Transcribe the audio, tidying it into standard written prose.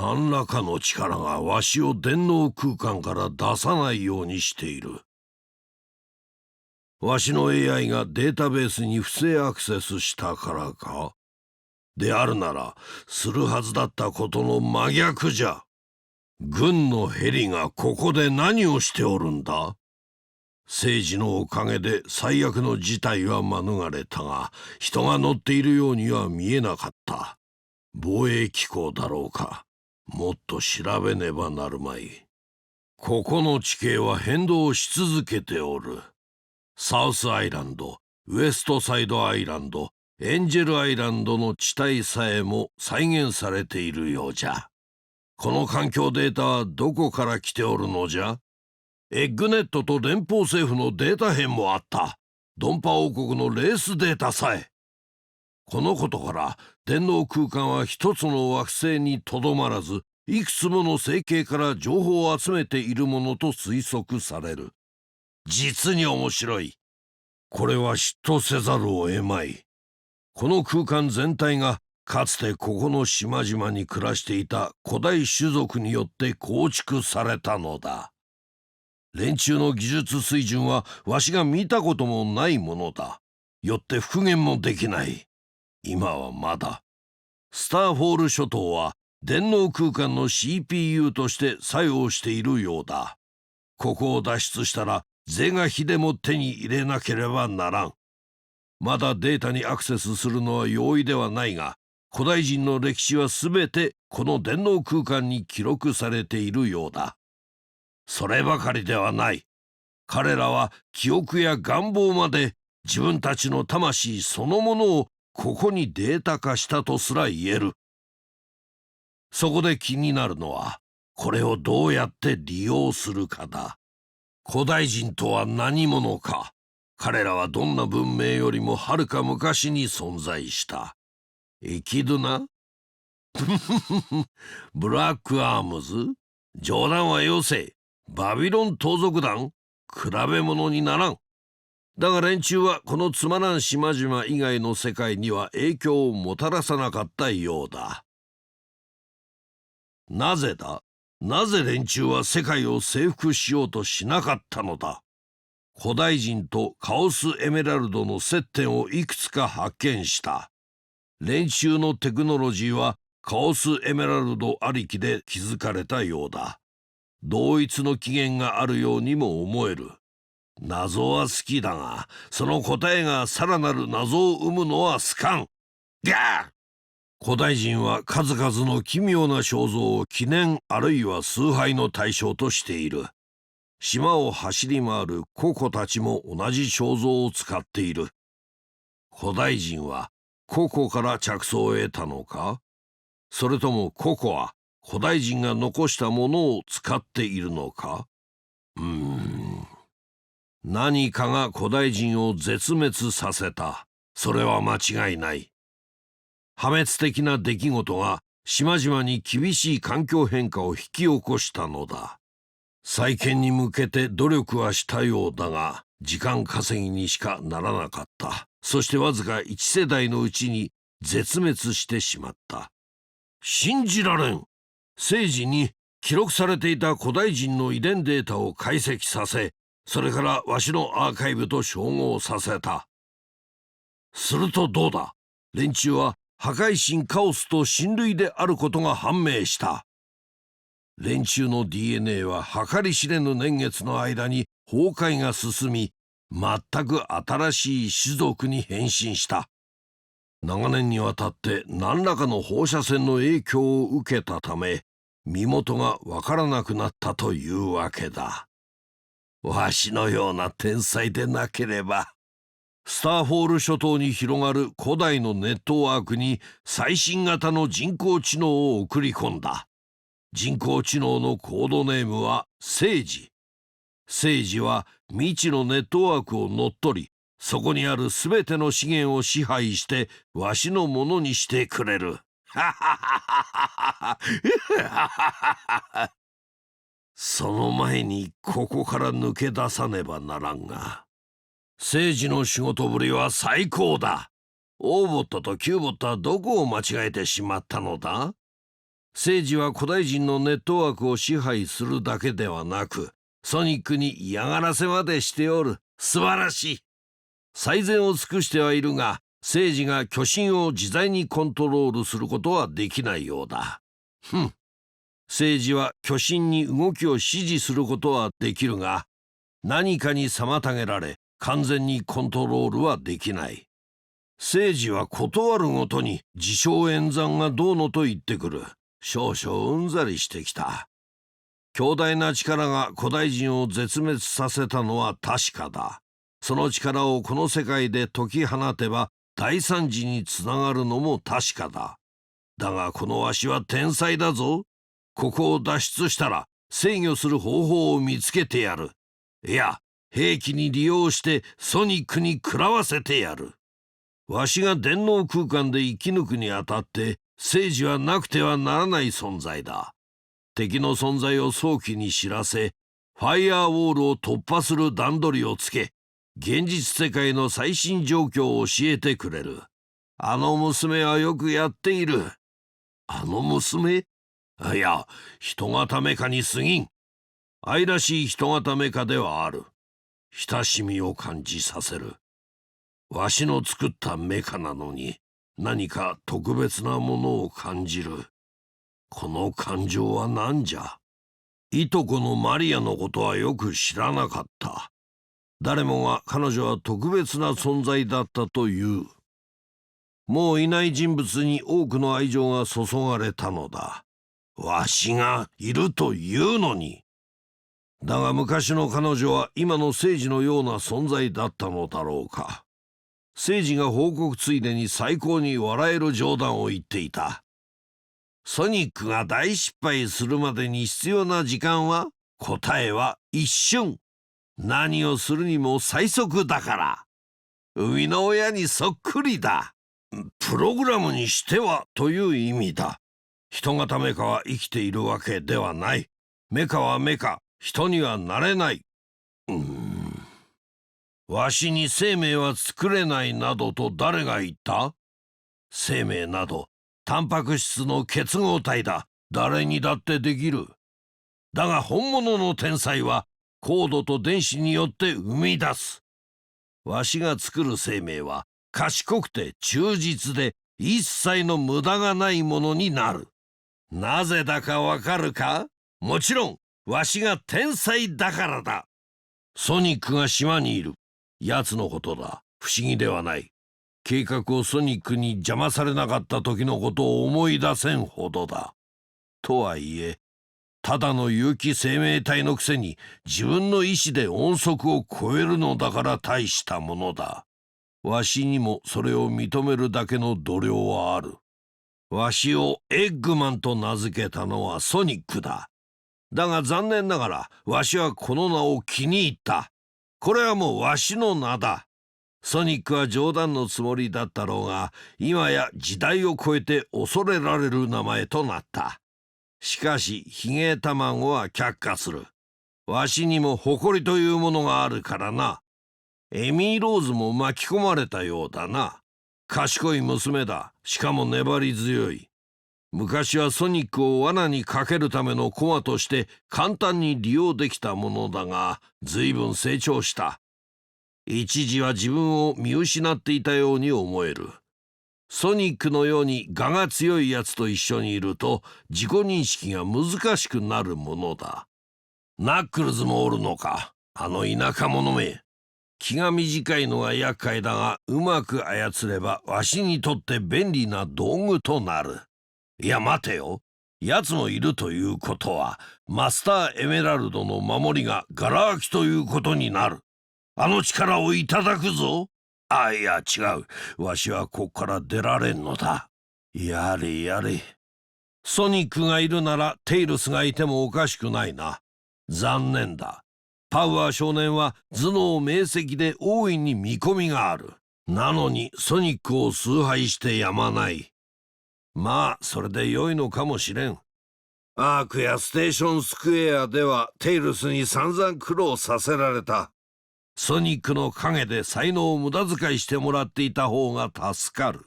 何らかの力がわしを電脳空間から出さないようにしている。わしの AI がデータベースに不正アクセスしたからか？であるなら、するはずだったことの真逆じゃ。軍のヘリがここで何をしておるんだ？政治のおかげで最悪の事態は免れたが、人が乗っているようには見えなかった。防衛機構だろうか。もっと調べねばなるまい。ここの地形は変動し続けておる。サウスアイランド、ウエストサイドアイランド、エンジェルアイランドの地帯さえも再現されているようじゃ。この環境データはどこから来ておるのじゃ？エッグネットと連邦政府のデータ編もあった。ドンパ王国のレースデータさえ。このことから電脳空間は一つの惑星にとどまらず、いくつもの星系から情報を集めているものと推測される。実に面白い。これは嫉妬せざるを得まい。この空間全体がかつてここの島々に暮らしていた古代種族によって構築されたのだ。連中の技術水準はわしが見たこともないものだ。よって復元もできない。今はまだ。スターフォール諸島は電脳空間の CPU として作用しているようだ。ここを脱出したら是が非でも手に入れなければならん。まだデータにアクセスするのは容易ではないが、古代人の歴史はすべてこの電脳空間に記録されているようだ。そればかりではない。彼らは記憶や願望まで自分たちの魂そのものをここにデータ化したとすら言える。そこで気になるのは、これをどうやって利用するかだ。古代人とは何者か。彼らはどんな文明よりもはるか昔に存在した。エキドゥナブラックアームズ？冗談はよせ。バビロン盗賊団？比べ物にならん。だが連中はこのつまらん島々以外の世界には影響をもたらさなかったようだ。なぜだ？なぜ連中は世界を征服しようとしなかったのだ？古代人とカオスエメラルドの接点をいくつか発見した。連中のテクノロジーはカオスエメラルドありきで築かれたようだ。同一の起源があるようにも思える。謎は好きだが、その答えがさらなる謎を生むのは好かん。ギャー！古代人は数々の奇妙な肖像を記念あるいは崇拝の対象としている。島を走り回るココたちも同じ肖像を使っている。古代人はココから着想を得たのか？それともココは古代人が残したものを使っているのか？何かが古代人を絶滅させた。それは間違いない。破滅的な出来事が島々に厳しい環境変化を引き起こしたのだ。再建に向けて努力はしたようだが、時間稼ぎにしかならなかった。そしてわずか1世代のうちに絶滅してしまった。信じられん。政治に記録されていた古代人の遺伝データを解析させ、それからわしのアーカイブと照合させた。するとどうだ？連中は破壊神カオスと親類であることが判明した。連中の DNA は計り知れぬ年月の間に崩壊が進み、全く新しい種族に変身した。長年にわたって何らかの放射線の影響を受けたため、身元がわからなくなったというわけだ。わしのような天才でなければ。スターフォール諸島に広がる古代のネットワークに最新型の人工知能を送り込んだ。人工知能のコードネームは聖司。聖司は未知のネットワークを乗っ取り、そこにあるすべての資源を支配してわしのものにしてくれる。その前にここから抜け出さねばならんが。聖司の仕事ぶりは最高だ。オーボットとキューボットはどこを間違えてしまったのだ？聖司は古代人のネットワークを支配するだけではなく、ソニックに嫌がらせまでしておる。素晴らしい。最善を尽くしてはいるが、聖司が巨神を自在にコントロールすることはできないようだ。聖司は巨神に動きを指示することはできるが、何かに妨げられ完全にコントロールはできない。聖司は断るごとに自称演算がどうのと言ってくる。少々うんざりしてきた。強大な力が古代人を絶滅させたのは確かだ。その力をこの世界で解き放てば大惨事につながるのも確かだ。だがこのわしは天才だぞ。ここを脱出したら制御する方法を見つけてやる。いや、兵器に利用してソニックに食らわせてやる。わしが電脳空間で生き抜くにあたって聖司はなくてはならない存在だ。敵の存在を早期に知らせ、ファイアーウォールを突破する段取りをつけ、現実世界の最新状況を教えてくれる。あの娘はよくやっている。あの娘？いや、人型メカに過ぎん。愛らしい人型メカではある。親しみを感じさせる。わしの作ったメカなのに、何か特別なものを感じる。この感情は何じゃ？いとこのマリアのことはよく知らなかった。誰もが彼女は特別な存在だったという。もういない人物に多くの愛情が注がれたのだ。わしがいるというのに。だが昔の彼女は今の聖司のような存在だったのだろうか。聖司が報告ついでに最高に笑える冗談を言っていた。ソニックが大失敗するまでに必要な時間は、答えは一瞬。何をするにも最速だから。生みの親にそっくりだ。プログラムにしてはという意味だ。人型メカは生きているわけではない。メカはメカ、人にはなれない。わしに生命は作れないなどと誰が言った？生命などタンパク質の結合体だ。誰にだってできる。だが本物の天才はコードと電子によって生み出す。わしが作る生命は賢くて忠実で一切の無駄がないものになる。なぜだかわかるか？もちろんわしが天才だからだ。ソニックが島にいる。奴のことだ。不思議ではない。計画をソニックに邪魔されなかった時のことを思い出せんほどだ。とはいえ、ただの有機生命体のくせに自分の意志で音速を超えるのだから大したものだ。わしにもそれを認めるだけの度量はある。わしをエッグマンと名付けたのはソニックだ。だが残念ながらわしはこの名を気に入った。これはもうわしの名だ。ソニックは冗談のつもりだったろうが、今や時代を超えて恐れられる名前となった。しかしヒゲ卵は却下する。わしにも誇りというものがあるからな。エミー・ローズも巻き込まれたようだな。賢い娘だ。しかも粘り強い。昔はソニックを罠にかけるための駒として簡単に利用できたものだが、随分成長した。一時は自分を見失っていたように思える。ソニックのように我が強いやつと一緒にいると自己認識が難しくなるものだ。ナックルズもおるのか。あの田舎者め。気が短いのが厄介だが、うまく操ればわしにとって便利な道具となる。いや待てよ。奴もいるということはマスターエメラルドの守りがガラ空きということになる。あの力をいただくぞ。いや違う。わしはこっから出られんのだ。やれやれ。ソニックがいるならテイルスがいてもおかしくないな。残念だ。パウアー少年は頭脳明晰で大いに見込みがある。なのにソニックを崇拝してやまない。まあそれで良いのかもしれん。アークやステーションスクエアではテイルスに散々苦労させられた。ソニックの陰で才能を無駄遣いしてもらっていた方が助かる。